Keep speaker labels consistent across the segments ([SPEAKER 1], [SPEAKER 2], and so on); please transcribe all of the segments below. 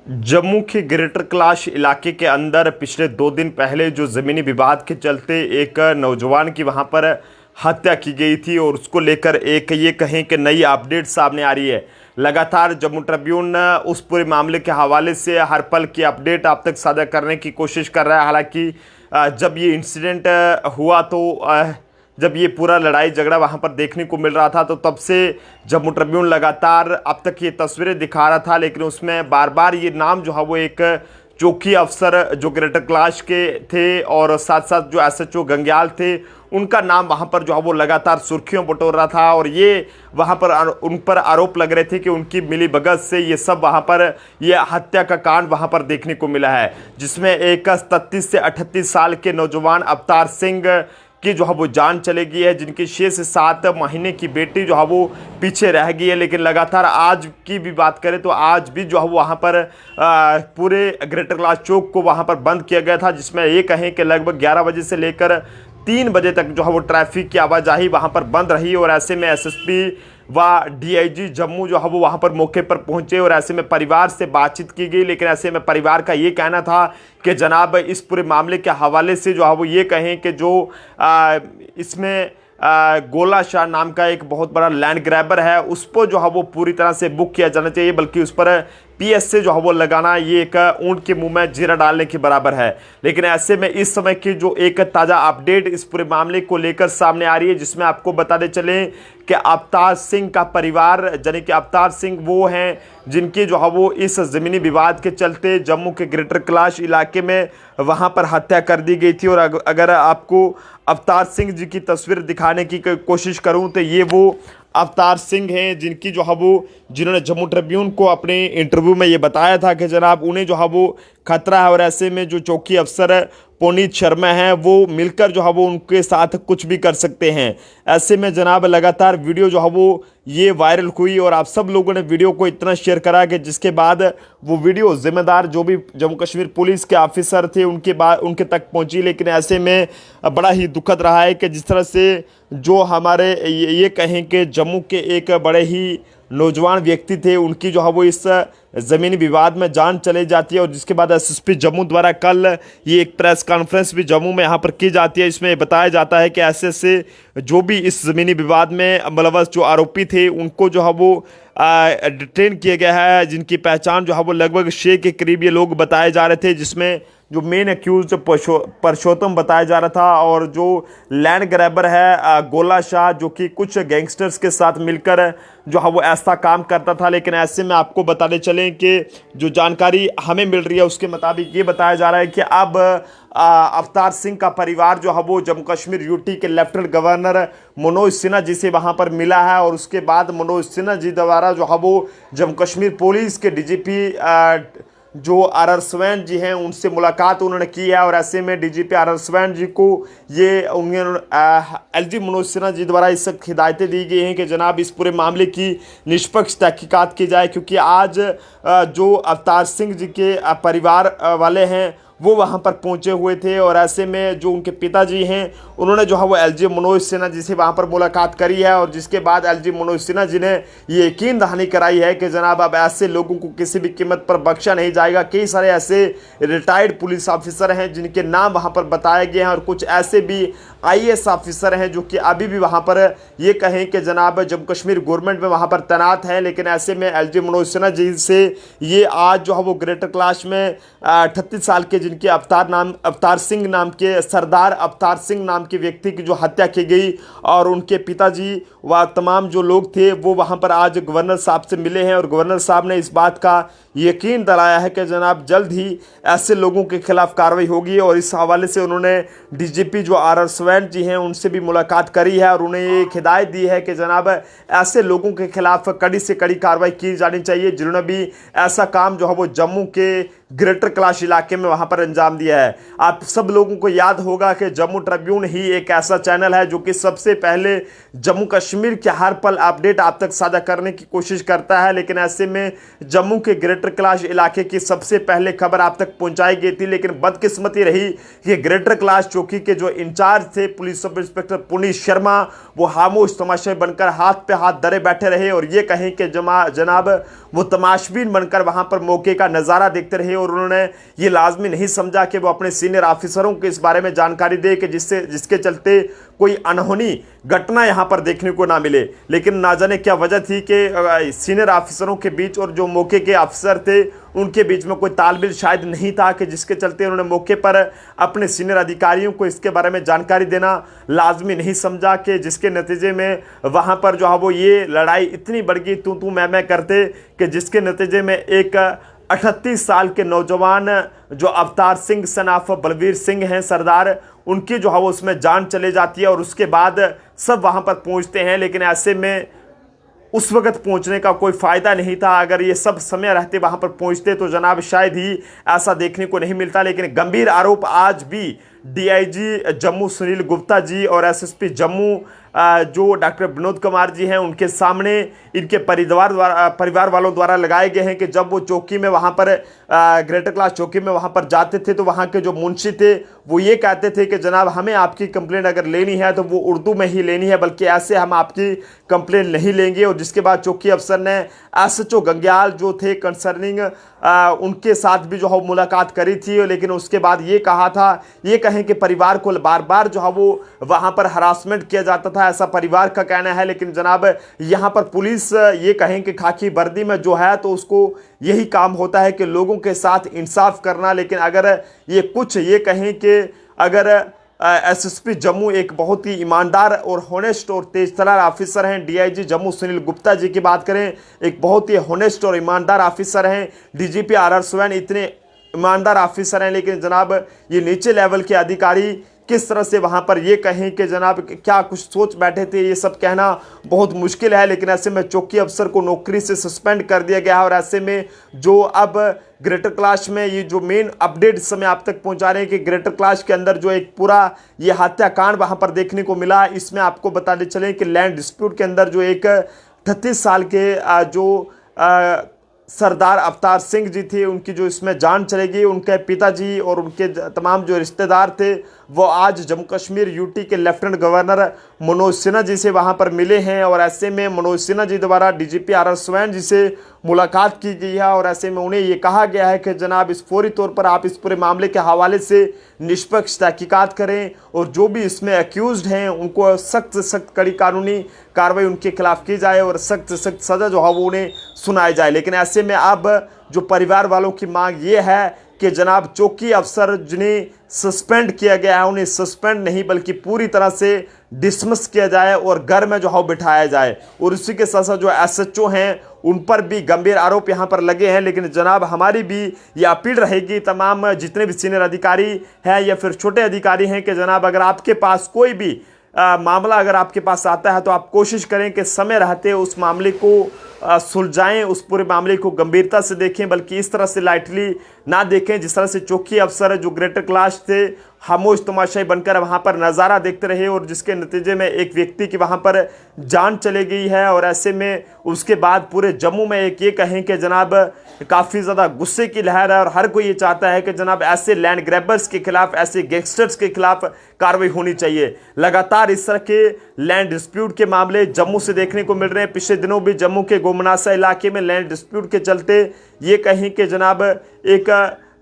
[SPEAKER 1] जम्मू के ग्रेटर कैलाश इलाके के अंदर पिछले 2 दिन पहले जो ज़मीनी विवाद के चलते एक नौजवान की वहां पर हत्या की गई थी और उसको लेकर एक ये कहें कि नई अपडेट सामने आ रही है। लगातार जम्मू ट्रिब्यून उस पूरे मामले के हवाले से हर पल की अपडेट आप तक साझा करने की कोशिश कर रहा है। हालांकि जब ये इंसिडेंट हुआ तो जब ये पूरा लड़ाई झगड़ा वहाँ पर देखने को मिल रहा था तो तब से जम्मू ट्रिब्यून लगातार अब तक ये तस्वीरें दिखा रहा था, लेकिन उसमें बार बार ये नाम जो है वो एक चौकी अफसर जो ग्रेटर कैलाश के थे और साथ साथ जो एसएचओ गंग्याल थे उनका नाम वहाँ पर जो है वो लगातार सुर्खियों बटोर रहा था और ये वहाँ पर उन पर आरोप लग रहे थे कि उनकी मिलीभगत से ये सब वहाँ पर ये हत्या का कांड वहाँ पर देखने को मिला है, जिसमें एक 33 से 38 साल के नौजवान अवतार सिंह की जो है वो जान चली गई है, जिनकी 6 से 7 महीने की बेटी जो है वो पीछे रह गई है। लेकिन लगातार आज की भी बात करें तो आज भी जो है वो वहाँ पर पूरे ग्रेटर कैलाश चौक को वहाँ पर बंद किया गया था, जिसमें ये कहें कि लगभग 11 बजे से लेकर 3 बजे तक जो है वो ट्रैफिक की आवाजाही वहाँ पर बंद रही। और ऐसे में एसएसपी व डीआईजी जम्मू जो है वो वहाँ पर मौके पर पहुँचे और ऐसे में परिवार से बातचीत की गई। लेकिन ऐसे में परिवार का ये कहना था कि जनाब इस पूरे मामले के हवाले से जो है वो ये कहें कि जो इसमें गोला शाह नाम का एक बहुत बड़ा लैंड ग्रैबर है उस पर जो है वो पूरी तरह से बुक किया जाना चाहिए, बल्कि उस पर पीएस से जो है वो लगाना ये एक ऊंट के मुंह में जीरा डालने के बराबर है। लेकिन ऐसे में इस समय की जो एक ताज़ा अपडेट इस पूरे मामले को लेकर सामने आ रही है, जिसमें आपको बताते चलें कि अवतार सिंह का परिवार यानी कि अवतार सिंह वो हैं जिनकी जो है वो इस ज़मीनी विवाद के चलते जम्मू के ग्रेटर कैलाश इलाके में वहाँ पर हत्या कर दी गई थी। और अगर आपको अवतार सिंह जी की तस्वीर दिखाने की कोशिश करूँ तो ये वो अवतार सिंह हैं जिनकी जो है वो जिन्होंने जम्मू ट्रिब्यून को अपने इंटरव्यू में ये बताया था कि जनाब उन्हें जो है वो खतरा है और ऐसे में जो चौकी अफसर पुनीत शर्मा हैं वो मिलकर जो है वो उनके साथ कुछ भी कर सकते हैं। ऐसे में जनाब लगातार वीडियो जो है वो ये वायरल हुई और आप सब लोगों ने वीडियो को इतना शेयर करा कि जिसके बाद वो वीडियो जिम्मेदार जो भी जम्मू कश्मीर पुलिस के ऑफिसर थे उनके तक पहुंची। लेकिन ऐसे में बड़ा ही दुखद रहा है कि जिस तरह से जो हमारे ये कहें कि जम्मू के एक बड़े ही नौजवान व्यक्ति थे उनकी जो है वो इस ज़मीनी विवाद में जान चली जाती है। और जिसके बाद एसएसपी जम्मू द्वारा कल ये एक प्रेस कॉन्फ्रेंस भी जम्मू में यहाँ पर की जाती है। इसमें बताया जाता है कि ऐसे जो भी इस ज़मीनी विवाद में मुलव्वस जो आरोपी थे उनको जो है वो डिटेन किया गया है, जिनकी पहचान जो है वो लगभग 6 के करीब ये लोग बताए जा रहे थे, जिसमें जो मेन एक्यूज परशोत्तम बताया जा रहा था और जो लैंड ग्रैबर है गोला शाह जो कि कुछ गैंगस्टर्स के साथ मिलकर जो है वो ऐसा काम करता था। लेकिन ऐसे में आपको बताते चलें कि जो जानकारी हमें मिल रही है उसके मुताबिक ये बताया जा रहा है कि अब अवतार सिंह का परिवार जो है वो जम्मू कश्मीर यूटी के लेफ्टिनेंट गवर्नर मनोज सिन्हा जी से वहाँ पर मिला है और उसके बाद मनोज सिन्हा जी द्वारा जो है वो जम्मू कश्मीर पुलिस के डीजीपी जो आर स्वैन जी हैं उनसे मुलाकात उन्होंने की है। और ऐसे में डीजीपी आर स्वैन जी को ये एलजी मनोज सिन्हा जी द्वारा इस हिदायतें दी गई हैं कि जनाब इस पूरे मामले की निष्पक्ष तहकीकात की जाए, क्योंकि आज जो अवतार सिंह जी के परिवार वाले हैं वो वहाँ पर पहुँचे हुए थे। और ऐसे में जो उनके पिताजी हैं उन्होंने जो है वो एलजी मनोज सिन्हा जी से वहाँ पर मुलाकात करी है और जिसके बाद एलजी मनोज सिन्हा जी ने ये यकीन दहानी कराई है कि जनाब अब ऐसे लोगों को किसी भी कीमत पर बख्शा नहीं जाएगा। कई सारे ऐसे रिटायर्ड पुलिस ऑफिसर हैं जिनके नाम वहाँ पर बताए गए हैं और कुछ ऐसे भी आईएएस ऑफिसर हैं जो कि अभी भी वहाँ पर ये कहें कि जनाब जम्मू कश्मीर गवर्नमेंट में वहाँ पर तैनात हैं। लेकिन ऐसे में एलजी मनोज सिन्हा जी से ये आज जो है वो ग्रेटर कैलाश में 38 साल के जिनके अवतार सिंह नाम के सरदार अवतार सिंह नाम के व्यक्ति की जो हत्या की गई और उनके पिताजी व तमाम जो लोग थे वो वहाँ पर आज गवर्नर साहब से मिले हैं और गवर्नर साहब ने इस बात का यकीन दिलाया है कि जनाब जल्द ही ऐसे लोगों के खिलाफ कार्रवाई होगी। और इस हवाले से उन्होंने डीजीपी जो आर स्वैन जी हैं उनसे भी मुलाकात करी है और उन्हें ये एक हिदायत दी है कि जनाब ऐसे लोगों के खिलाफ कड़ी से कड़ी कार्रवाई की जानी चाहिए जिन्होंने भी ऐसा काम जो है वो जम्मू के ग्रेटर कैलाश इलाके में वहाँ पर अंजाम दिया है। आप सब लोगों को याद होगा कि जम्मू ट्रिब्यून ही एक ऐसा चैनल है जो कि सबसे पहले जम्मू कश्मीर के हर पल अपडेट आप तक साझा करने की कोशिश करता है। लेकिन ऐसे में जम्मू के ग्रेटर कैलाश इलाके की सबसे पहले खबर आप तक पहुंचाई गई थी, लेकिन बदकिस्मती रही कि ग्रेटर कैलाश चौकी के जो इंचार्ज थे police sub inspector Puneet Sharma वो खामोश तमाशाई बनकर हाथ पे हाथ धरे बैठे रहे और ये कहें कि जनाब वो तमाशबीन बनकर वहां पर मौके का नज़ारा देखते रहे और उन्होंने ये लाजमी नहीं समझा कि वो अपने सीनियर ऑफिसरों को इस बारे में जानकारी दे कि जिसके चलते कोई अनहोनी घटना यहाँ पर देखने को ना मिले। लेकिन ना जाने क्या वजह थी कि सीनियर ऑफिसरों के बीच और जो मौके के अफसर थे उनके बीच में कोई तालमेल शायद नहीं था, कि जिसके चलते उन्होंने मौके पर अपने सीनियर अधिकारियों को इसके बारे में जानकारी देना लाजमी नहीं समझा, कि जिसके नतीजे में वहाँ पर जो है वो ये लड़ाई इतनी बढ़ गई, तू मैं करते, कि जिसके नतीजे में एक 38 साल के नौजवान जो अवतार सिंह सन ऑफ बलवीर सिंह हैं सरदार, उनकी जो है वो उसमें जान चले जाती है। और उसके बाद सब वहाँ पर पहुँचते हैं, लेकिन ऐसे में उस वक्त पहुंचने का कोई फ़ायदा नहीं था। अगर ये सब समय रहते वहां पर पहुंचते तो जनाब शायद ही ऐसा देखने को नहीं मिलता। लेकिन गंभीर आरोप आज भी डीआईजी जम्मू सुनील गुप्ता जी और एसएसपी जम्मू जो डॉक्टर विनोद कुमार जी हैं उनके सामने इनके परिवार वालों द्वारा लगाए गए हैं, कि जब वो चौकी में वहाँ पर ग्रेटर क्लास चौकी में वहाँ पर जाते थे तो वहाँ के जो मुंशी थे वो ये कहते थे कि जनाब हमें आपकी कंप्लेंट अगर लेनी है तो वो उर्दू में ही लेनी है, बल्कि ऐसे हम आपकी कंप्लेंट नहीं लेंगे। और जिसके बाद चौकी अफसर ने एसएचओ गंग्याल जो थे कंसर्निंग उनके साथ भी जो है मुलाकात करी थी, लेकिन उसके बाद ये कहा था, ये कहें कि परिवार को बार बार जो है वो वहाँ पर हरासमेंट किया जाता था, ऐसा परिवार का कहना है। लेकिन जनाब यहाँ पर पुलिस ये कहें कि खाकी वर्दी में जो है तो उसको यही काम होता है कि लोगों के साथ इंसाफ करना। लेकिन अगर ये कहें कि अगर एसएसपी जम्मू एक बहुत ही ईमानदार और होनेस्ट और तेजतर्रार ऑफिसर हैं, डीआईजी जम्मू सुनील गुप्ता जी की बात करें एक बहुत ही होनेस्ट और ईमानदार ऑफिसर हैं, डीजीपी आरआर स्वैन इतने ईमानदार ऑफिसर हैं, लेकिन जनाब ये नीचे लेवल के अधिकारी किस तरह से वहाँ पर ये कहें कि जनाब क्या कुछ सोच बैठे थे, ये सब कहना बहुत मुश्किल है। लेकिन ऐसे में चौकी अफसर को नौकरी से सस्पेंड कर दिया गया है। और ऐसे में जो अब ग्रेटर क्लास में ये जो मेन अपडेट समय आप तक पहुँचा रहे हैं कि ग्रेटर क्लास के अंदर जो एक पूरा ये हत्याकांड वहाँ पर देखने को मिला, इसमें आपको बताते चलें कि लैंड डिस्प्यूट के अंदर जो एक 38 साल के जो सरदार अवतार सिंह जी थे उनकी जो इसमें जान चलेगी, उनके पिताजी और उनके तमाम जो रिश्तेदार थे वो आज जम्मू कश्मीर यूटी के लेफ्टिनेंट गवर्नर मनोज सिन्हा जी से वहां पर मिले हैं। और ऐसे में मनोज सिन्हा जी द्वारा डीजीपी आरआर स्वैन जी से मुलाकात की गई है और ऐसे में उन्हें ये कहा गया है कि जनाब इस फौरी तौर पर आप इस पूरे मामले के हवाले से निष्पक्ष तहकीकात करें और जो भी इसमें एक्यूज्ड हैं उनको सख्त से सख्त कड़ी कानूनी कार्रवाई उनके खिलाफ की जाए और सख्त से सख्त सज़ा जो है वो उन्हें सुनाई जाए। लेकिन ऐसे में अब जो परिवार वालों की मांग ये है कि जनाब चौकी अफसर जिन्हें सस्पेंड किया गया है उन्हें सस्पेंड नहीं बल्कि पूरी तरह से डिसमिस किया जाए और घर में जो है बिठाया जाए। और उसी के साथ साथ जो एसएचओ हैं उन पर भी गंभीर आरोप यहाँ पर लगे हैं। लेकिन जनाब हमारी भी ये अपील रहेगी तमाम जितने भी सीनियर अधिकारी हैं या फिर छोटे अधिकारी हैं कि जनाब अगर आपके पास कोई भी मामला अगर आपके पास आता है तो आप कोशिश करें कि समय रहते उस मामले को सुलझाएं, उस पूरे मामले को गंभीरता से देखें, बल्कि इस तरह से लाइटली ना देखें जिस तरह से चौकी अफसर जो ग्रेटर क्लास थे खामोश तमाशाई बनकर वहां पर नज़ारा देखते रहे और जिसके नतीजे में एक व्यक्ति की वहां पर जान चली गई है। और ऐसे में उसके बाद पूरे जम्मू में एक ये कहें कि जनाब काफ़ी ज़्यादा गुस्से की लहर है और हर कोई ये चाहता है कि जनाब ऐसे लैंड ग्रैबर्स के खिलाफ, ऐसे गैंगस्टर्स के खिलाफ कार्रवाई होनी चाहिए। लगातार इस तरह के लैंड डिस्प्यूट के मामले जम्मू से देखने को मिल रहे हैं। पिछले दिनों भी जम्मू के गोमनासा इलाके में लैंड डिस्प्यूट के चलते ये कहें कि जनाब एक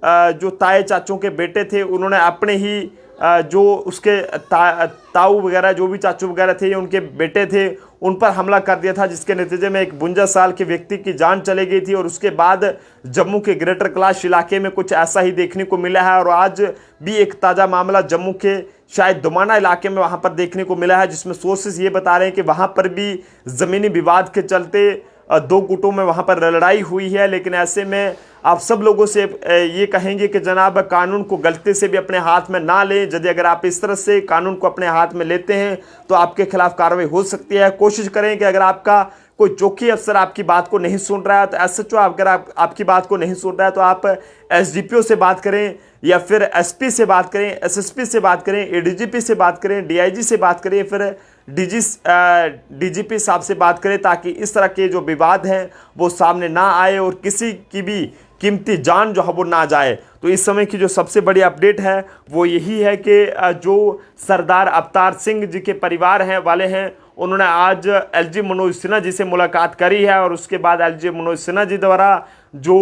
[SPEAKER 1] जो ताए चाचों के बेटे थे उन्होंने अपने ही जो उसके ताऊ वगैरह जो भी चाचू वगैरह थे उनके बेटे थे उन पर हमला कर दिया था, जिसके नतीजे में एक 52 साल के व्यक्ति की जान चली गई थी। और उसके बाद जम्मू के ग्रेटर क्लास इलाके में कुछ ऐसा ही देखने को मिला है। और आज भी एक ताज़ा मामला जम्मू के शायद दुमाना इलाके में वहाँ पर देखने को मिला है, जिसमें सोर्सेज ये बता रहे हैं कि वहाँ पर भी ज़मीनी विवाद के चलते दो गुटों में वहाँ पर लड़ाई हुई है। लेकिन ऐसे में आप सब लोगों से ये कहेंगे कि जनाब कानून को गलती से भी अपने हाथ में ना लें। यदि अगर आप इस तरह से कानून को अपने हाथ में लेते हैं तो आपके खिलाफ कार्रवाई हो सकती है। कोशिश करें कि अगर आपका कोई चौकी अफसर आपकी बात को नहीं सुन रहा है तो एसएचओ अगर आपकी बात को नहीं सुन रहा है तो आप एसडीपीओ से बात करें या फिर एसपी से बात करें, एसएसपी से बात करें, एडीजीपी से बात करें, डीआईजी से बात करें, फिर डीजीपी साहब से बात करें, ताकि इस तरह के जो विवाद हैं वो सामने ना आए और किसी की भी कीमती जान जो है वो ना जाए। तो इस समय की जो सबसे बड़ी अपडेट है वो यही है कि जो सरदार अवतार सिंह जी के परिवार हैं वाले हैं उन्होंने आज एलजी मनोज सिन्हा जी से मुलाकात करी है और उसके बाद एलजी मनोज सिन्हा जी द्वारा जो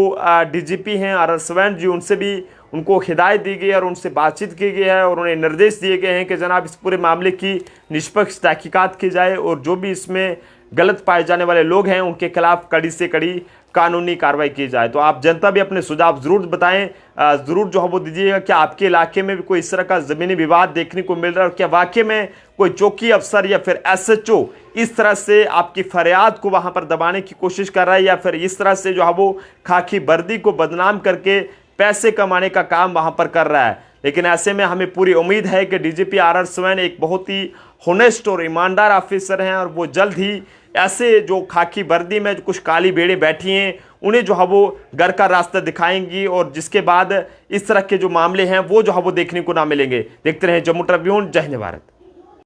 [SPEAKER 1] डीजीपी हैं RS जी, उनसे भी उनको हिदायत दी गई है और उनसे बातचीत की गई है और उन्हें निर्देश दिए गए हैं कि जनाब इस पूरे मामले की निष्पक्ष तहकीकात की जाए और जो भी इसमें गलत पाए जाने वाले लोग हैं उनके खिलाफ कड़ी से कड़ी कानूनी कार्रवाई की जाए। तो आप जनता भी अपने सुझाव ज़रूर बताएं, ज़रूर जो है वो दीजिएगा कि आपके इलाके में भी कोई इस तरह का ज़मीनी विवाद देखने को मिल रहा है और क्या वाकई में कोई चौकी अफसर या फिर SHO इस तरह से आपकी फरियाद को वहां पर दबाने की कोशिश कर रहा है या फिर इस तरह से जो है वो खाकी वर्दी को बदनाम करके पैसे कमाने का काम वहां पर कर रहा है। लेकिन ऐसे में हमें पूरी उम्मीद है कि DGP RS एक बहुत ही होनेस्ट और ईमानदार ऑफिसर हैं और वो जल्द ही ऐसे जो खाकी वर्दी में कुछ काली भेड़ें बैठी हैं उन्हें जो है वो घर का रास्ता दिखाएंगी और जिसके बाद इस तरह के जो मामले हैं वो जो है वो देखने को ना मिलेंगे। देखते रहें जम्मू ट्रिब्यून। जय हिंद भारत।